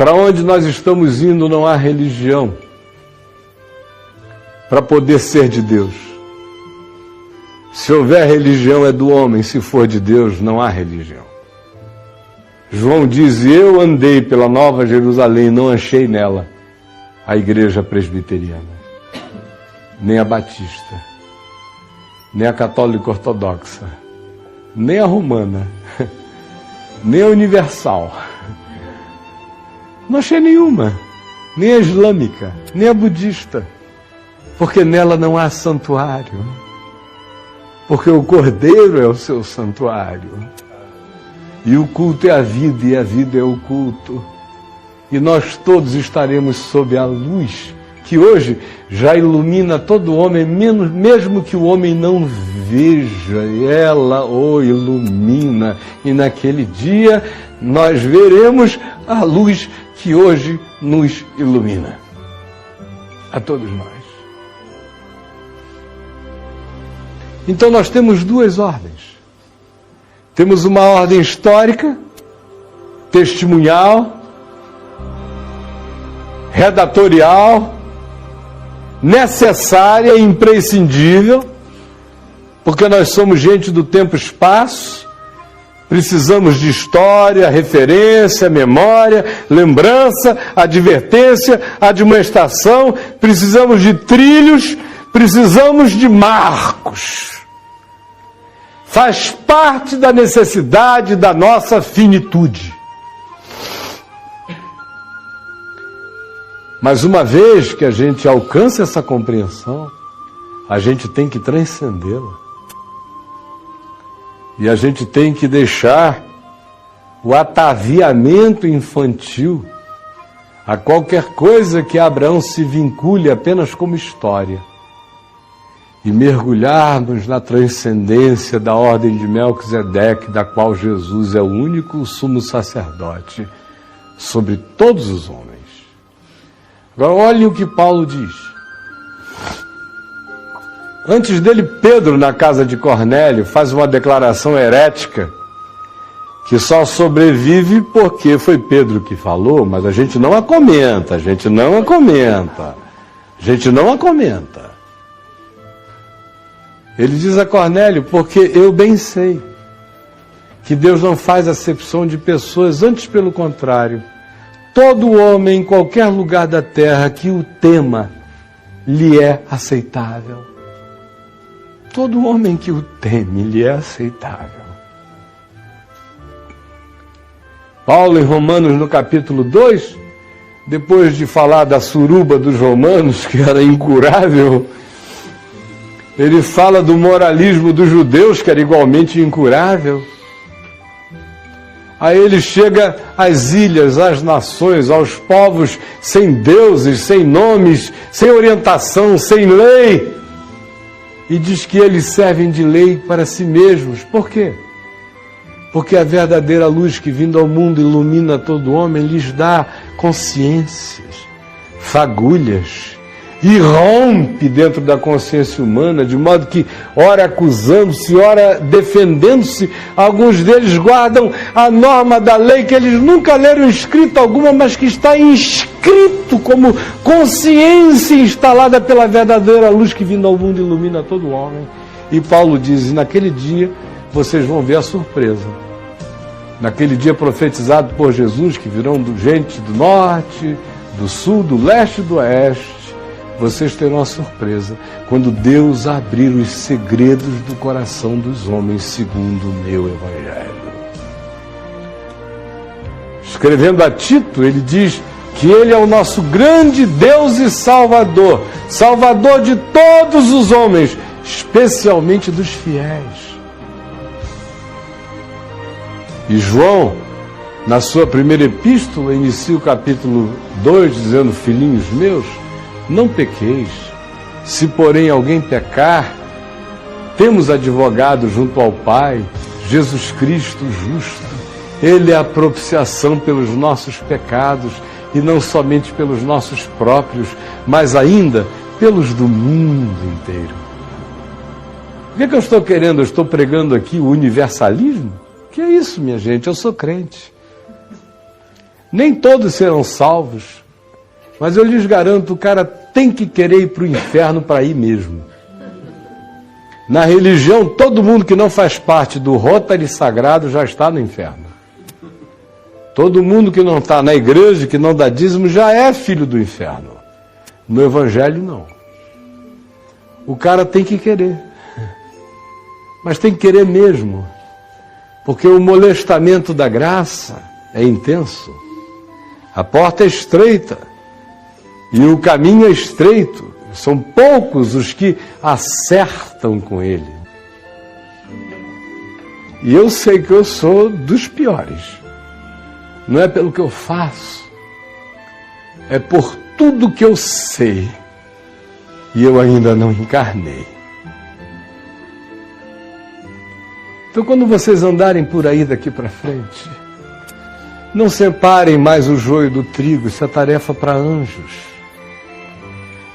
Para onde nós estamos indo não há religião para poder ser de Deus. Se houver religião é do homem, se for de Deus não há religião. João diz, eu andei pela Nova Jerusalém e não achei nela a igreja presbiteriana, nem a batista, nem a católica ortodoxa, nem a romana, nem a universal. Não achei nenhuma, nem a islâmica, nem a budista, porque nela não há santuário, porque o Cordeiro é o seu santuário, e o culto é a vida, e a vida é o culto, e nós todos estaremos sob a luz, que hoje já ilumina todo homem, mesmo que o homem não veja, ela o ilumina, e naquele dia nós veremos a luz que hoje nos ilumina, a todos nós. Então nós temos duas ordens. Temos uma ordem histórica, testemunhal, redatorial, necessária e imprescindível, porque nós somos gente do tempo e espaço, precisamos de história, referência, memória, lembrança, advertência, admoestação, precisamos de trilhos, precisamos de marcos. Faz parte da necessidade da nossa finitude. Mas uma vez que a gente alcança essa compreensão, a gente tem que transcendê-la. E a gente tem que deixar o ataviamento infantil a qualquer coisa que Abraão se vincule apenas como história e mergulharmos na transcendência da ordem de Melquisedeque, da qual Jesus é o único sumo sacerdote sobre todos os homens. Agora olhem o que Paulo diz. Antes dele, Pedro, na casa de Cornélio, faz uma declaração herética que só sobrevive porque foi Pedro que falou, mas a gente não a comenta, Ele diz a Cornélio, porque eu bem sei que Deus não faz acepção de pessoas, antes pelo contrário, todo homem em qualquer lugar da terra que o tema lhe é aceitável. Todo homem que o teme lhe é aceitável. Paulo, em Romanos, no capítulo 2, depois de falar da suruba dos romanos, que era incurável, ele fala do moralismo dos judeus, que era igualmente incurável. Aí ele chega às ilhas, às nações, aos povos sem deuses, sem nomes, sem orientação, sem lei, e diz que eles servem de lei para si mesmos. Por quê? Porque a verdadeira luz que vindo ao mundo ilumina todo homem lhes dá consciências, fagulhas, e rompe dentro da consciência humana, de modo que, ora acusando-se, ora defendendo-se, alguns deles guardam a norma da lei que eles nunca leram escrita alguma, mas que está inscrito como consciência instalada pela verdadeira luz que vindo ao mundo ilumina todo homem. E Paulo diz, naquele dia vocês vão ver a surpresa. Naquele dia profetizado por Jesus, que virão gente do norte, do sul, do leste e do oeste, vocês terão a surpresa quando Deus abrir os segredos do coração dos homens segundo o meu Evangelho. Escrevendo a Tito, ele diz que ele é o nosso grande Deus e Salvador, Salvador de todos os homens, especialmente dos fiéis. E João, na sua primeira epístola, inicia o capítulo 2 dizendo, filhinhos meus, não pequeis, se porém alguém pecar, temos advogado junto ao Pai, Jesus Cristo justo. Ele é a propiciação pelos nossos pecados, e não somente pelos nossos próprios, mas ainda pelos do mundo inteiro. O que é que eu estou querendo? Eu estou pregando aqui o universalismo? Que é isso, minha gente? Eu sou crente. Nem todos serão salvos, mas eu lhes garanto, o cara tem que querer ir para o inferno para ir mesmo. Na religião, todo mundo que não faz parte do Rotary Sagrado já está no inferno. Todo mundo que não está na igreja, que não dá dízimo, já é filho do inferno. No Evangelho, não. O cara tem que querer. Mas tem que querer mesmo. Porque o molestamento da graça é intenso. A porta é estreita. E o caminho é estreito. São poucos os que acertam com ele. E eu sei que eu sou dos piores. Não é pelo que eu faço. É por tudo que eu sei. E eu ainda não encarnei. Então, quando vocês andarem por aí daqui para frente, não separem mais o joio do trigo. Isso é tarefa para anjos.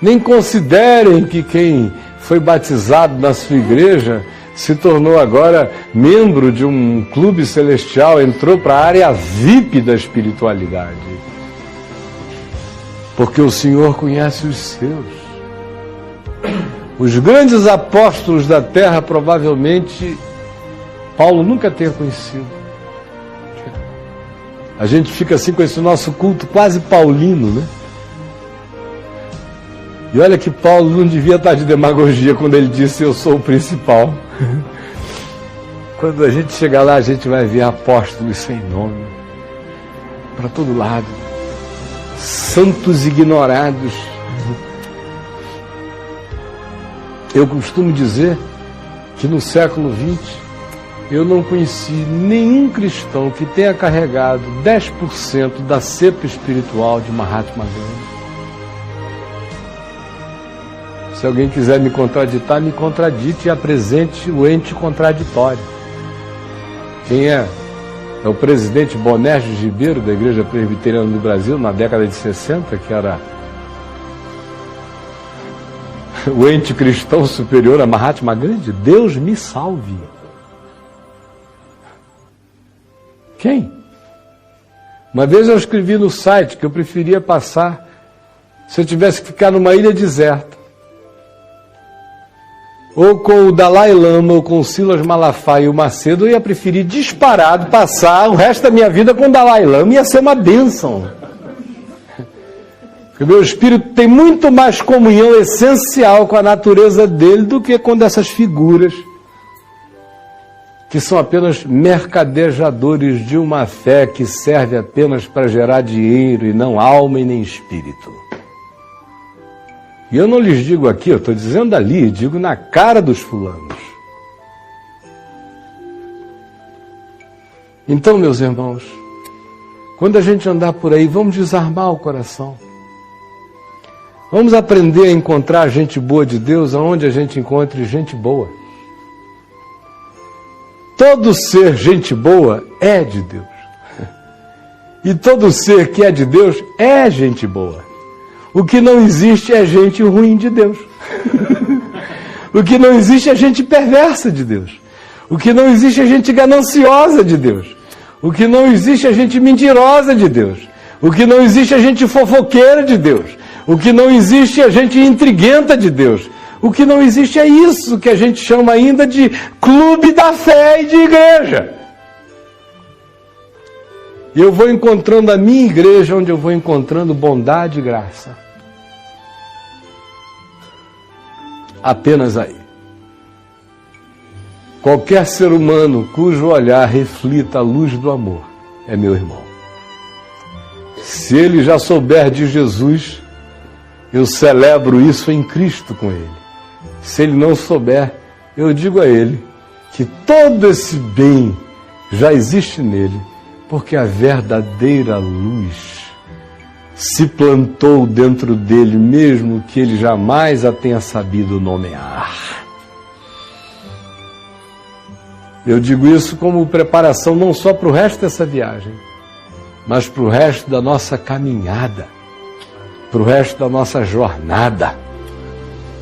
Nem considerem que quem foi batizado na sua igreja se tornou agora membro de um clube celestial, entrou para a área VIP da espiritualidade. Porque o Senhor conhece os seus. Os grandes apóstolos da terra, provavelmente, Paulo nunca tenha conhecido. A gente fica assim com esse nosso culto quase paulino, né? E olha que Paulo não devia estar de demagogia quando ele disse: eu sou o principal. Quando a gente chegar lá, a gente vai ver apóstolos sem nome, para todo lado, santos ignorados. Eu costumo dizer que no século XX, eu não conheci nenhum cristão que tenha carregado 10% da cepa espiritual de Mahatma Gandhi. Se alguém quiser me contraditar, me contradite e apresente o ente contraditório. Quem é? É o presidente Bonerges Ribeiro, da Igreja Presbiteriana do Brasil, na década de 60, que era o ente cristão superior a Mahatma Gandhi. Deus me salve. Quem? Uma vez eu escrevi no site que eu preferia passar, se eu tivesse que ficar numa ilha deserta, ou com o Dalai Lama, ou com o Silas Malafaia e o Macedo, eu ia preferir disparado passar o resto da minha vida com o Dalai Lama. Ia ser uma bênção. Porque o meu espírito tem muito mais comunhão essencial com a natureza dele do que com dessas figuras que são apenas mercadejadores de uma fé que serve apenas para gerar dinheiro e não alma e nem espírito. E eu não lhes digo aqui, eu estou dizendo ali, digo na cara dos fulanos. Então, meus irmãos, quando a gente andar por aí, vamos desarmar o coração. Vamos aprender a encontrar gente boa de Deus aonde a gente encontre gente boa. Todo ser gente boa é de Deus. E todo ser que é de Deus é gente boa. O que não existe é gente ruim de Deus. O que não existe é gente perversa de Deus. O que não existe é gente gananciosa de Deus. O que não existe é gente mentirosa de Deus. O que não existe é gente fofoqueira de Deus. O que não existe é gente intriguenta de Deus. O que não existe é isso que a gente chama ainda de clube da fé e de igreja. E eu vou encontrando a minha igreja onde eu vou encontrando bondade e graça. Apenas aí. Qualquer ser humano cujo olhar reflita a luz do amor é meu irmão. Se ele já souber de Jesus, eu celebro isso em Cristo com ele. Se ele não souber, eu digo a ele que todo esse bem já existe nele, porque a verdadeira luz se plantou dentro dele, mesmo que ele jamais a tenha sabido nomear. Eu digo isso como preparação não só para o resto dessa viagem, mas para o resto da nossa caminhada, para o resto da nossa jornada.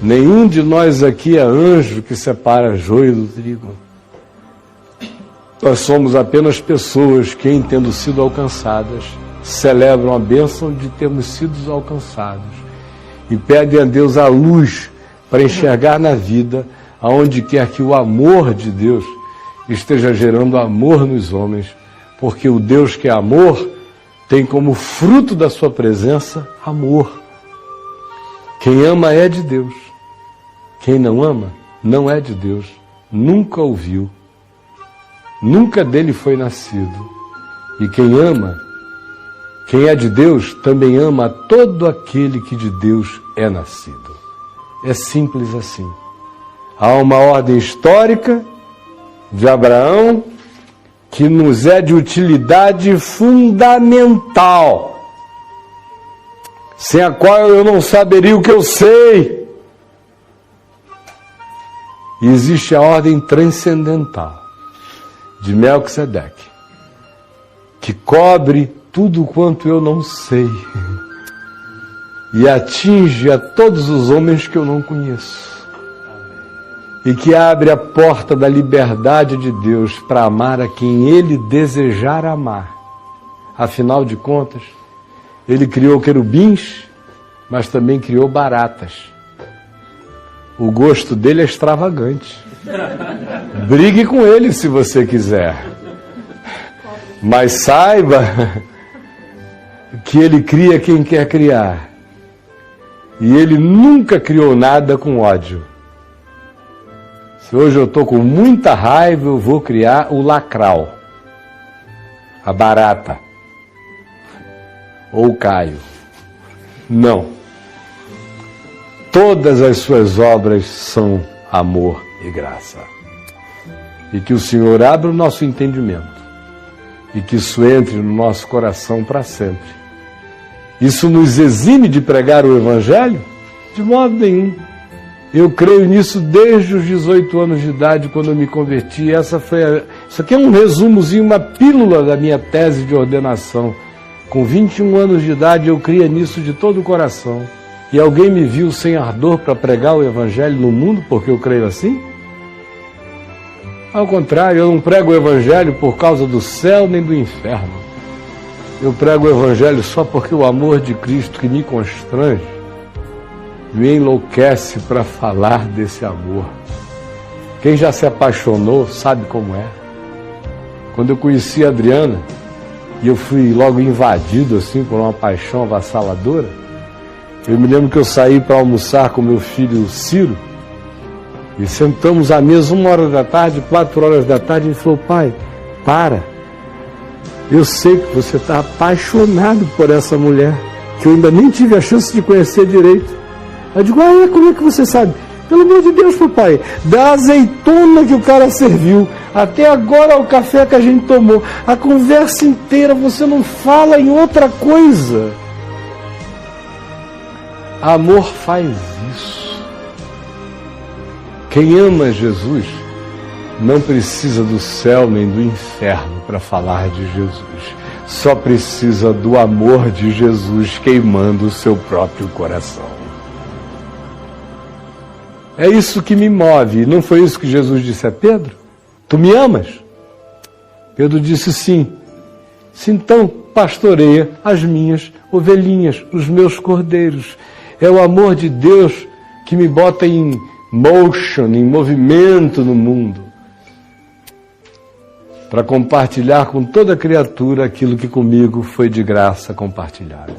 Nenhum de nós aqui é anjo que separa joio do trigo. Nós somos apenas pessoas que, em tendo sido alcançadas, celebram a bênção de termos sido alcançados e pedem a Deus a luz para enxergar na vida aonde quer que o amor de Deus esteja gerando amor nos homens, porque o Deus que é amor tem como fruto da sua presença amor. Quem ama é de Deus. Quem não ama não é de Deus. Nunca ouviu. Nunca dele foi nascido. E quem ama, quem é de Deus, também ama todo aquele que de Deus é nascido. É simples assim. Há uma ordem histórica de Abraão que nos é de utilidade fundamental, sem a qual eu não saberia o que eu sei. E existe a ordem transcendental de Melquisedeque, que cobre tudo quanto eu não sei e atinge a todos os homens que eu não conheço. E que abre a porta da liberdade de Deus para amar a quem Ele desejar amar. Afinal de contas, Ele criou querubins, mas também criou baratas. O gosto dele é extravagante. Brigue com ele se você quiser. Mas saiba que Ele cria quem quer criar. E Ele nunca criou nada com ódio. Se hoje eu estou com muita raiva, eu vou criar o lacral, a barata, ou o Caio. Não. Todas as suas obras são amor e graça. E que o Senhor abra o nosso entendimento. E que isso entre no nosso coração para sempre. Isso nos exime de pregar o Evangelho? De modo nenhum. Eu creio nisso desde os 18 anos de idade, quando eu me converti. Isso aqui é um resumozinho, uma pílula da minha tese de ordenação. Com 21 anos de idade, eu cria nisso de todo o coração. E alguém me viu sem ardor para pregar o Evangelho no mundo, porque eu creio assim? Ao contrário, eu não prego o Evangelho por causa do céu nem do inferno. Eu prego o Evangelho só porque o amor de Cristo que me constrange me enlouquece para falar desse amor. Quem já se apaixonou sabe como é. Quando eu conheci a Adriana, e eu fui logo invadido assim por uma paixão avassaladora, eu me lembro que eu saí para almoçar com meu filho Ciro, e sentamos à mesa 1h da tarde, 4h da tarde, e ele falou: pai, para, eu sei que você está apaixonado por essa mulher, que eu ainda nem tive a chance de conhecer direito. Eu digo: como é que você sabe? Pelo amor de Deus, papai, da azeitona que o cara serviu, até agora o café que a gente tomou, a conversa inteira, você não fala em outra coisa. Amor faz isso. Quem ama Jesus não precisa do céu nem do inferno para falar de Jesus. Só precisa do amor de Jesus queimando o seu próprio coração. É isso que me move. Não foi isso que Jesus disse a Pedro? Tu me amas? Pedro disse sim. Então pastoreia as minhas ovelhinhas, os meus cordeiros. É o amor de Deus que me bota em motion, em movimento no mundo, para compartilhar com toda criatura aquilo que comigo foi de graça compartilhado.